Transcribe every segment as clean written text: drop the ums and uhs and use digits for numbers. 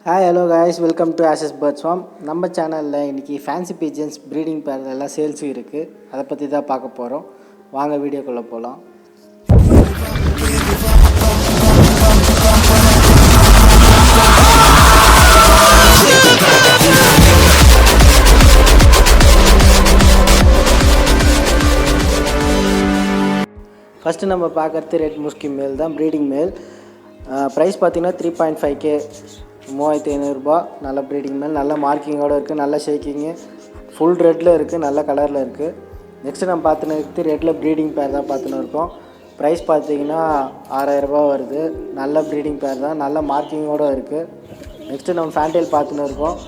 Hi, hello guys, welcome to Access Birds Farm. நம்ம சேனலில் இன்றைக்கி ஃபேன்சி பீஜன்ஸ் ப்ரீடிங் பேர் எல்லாம் சேல்ஸ் இருக்குது. அதை பற்றி தான் பார்க்க போகிறோம். வாங்க வீடியோக்குள்ளே போகலாம். ஃபஸ்ட்டு நம்ம பார்க்குறது ரெட்முஸ்கி மேல் தான், ப்ரீடிங் மேல். ப்ரைஸ் பார்த்திங்கன்னா 3.5K, 3500 நல்ல ப்ரீடிங் மேல், நல்ல மார்க்கிங்கோடு இருக்குது, நல்ல ஷேக்கிங்கு, ஃபுல் ரெட்டில் இருக்குது, நல்ல கலரில் இருக்குது. நெக்ஸ்ட்டு நம்ம பார்த்துன்னு இருக்குது ரெட்டில் ப்ரீடிங் பேர் தான் பார்த்துன்னு இருக்கோம். ப்ரைஸ் பார்த்திங்கன்னா 6000 வருது. நல்ல ப்ரீடிங் பேர் தான், நல்ல மார்க்கிங்கோடு இருக்குது. நெக்ஸ்ட்டு நம்ம ஃபேன்டைல் பார்த்துன்னு இருக்கோம்.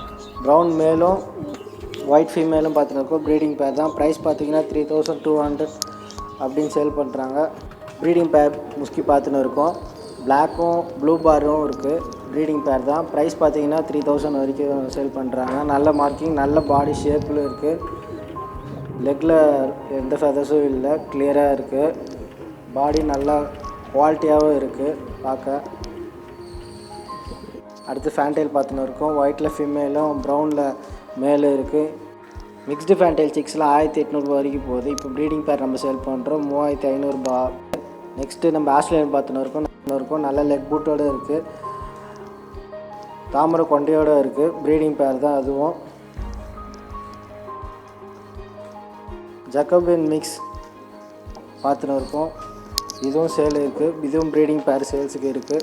ப்ரௌன் மேலும் ஒயிட் ஃபீமேலும் பார்த்துன்னு இருக்கோம். ப்ரீடிங் பேர் தான். ப்ரைஸ் பார்த்திங்கன்னா 3200 அப்படின்னு சேல் பண்ணுறாங்க. ப்ரீடிங் பேர் முஸ்கி பார்த்துன்னு இருக்கோம். பிளாக்கும் ப்ளூ பாரும் இருக்குது. ப்ரீடிங் பேர் தான். ப்ரைஸ் பார்த்திங்கன்னா 3000 வரைக்கும் சேல் பண்ணுறாங்க. நல்ல மார்க்கிங், நல்ல பாடி ஷேப்பில் இருக்குது. லெக்கில் எந்த ஃபெதர்ஸும் இல்லை, கிளியராக இருக்குது. பாடி நல்லா குவாலிட்டியாகவும் இருக்குது பார்க்க. அடுத்து ஃபேன்டைல் பார்த்துன்னு இருக்கோம். ஒயிட்டில் ஃபீமேலும் ப்ரௌனில் மேலும் இருக்குது. மிக்ஸ்டு ஃபேன்டைல் சிக்ஸ்லாம் 1800 வரைக்கும் போகுது. இப்போ ப்ரீடிங் பேர் நம்ம சேல் பண்ணுறோம் 3500. நெக்ஸ்ட்டு நம்ம ஆஸ்திரேலியன் பார்த்துன்னு இருக்கோம். நல்ல லெக் பூட்டோடு இருக்குது, தாமரை கொண்டையோடு இருக்குது. ப்ரீடிங் பேர் தான் அதுவும். ஜக்கோபியன் மிக்ஸ் பார்த்துன்னு இருக்கோம். இதுவும் சேல் இருக்குது. இதுவும் ப்ரீடிங் பேர் சேல்ஸுக்கு இருக்குது.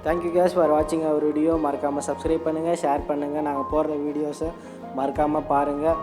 தேங்க்யூ கேஸ் ஃபார் வாட்சிங் அவர் வீடியோ. மறக்காமல் சப்ஸ்கிரைப் பண்ணுங்கள், ஷேர் பண்ணுங்கள். நாங்கள் போடுற வீடியோஸை மறக்காமல் பாருங்கள்.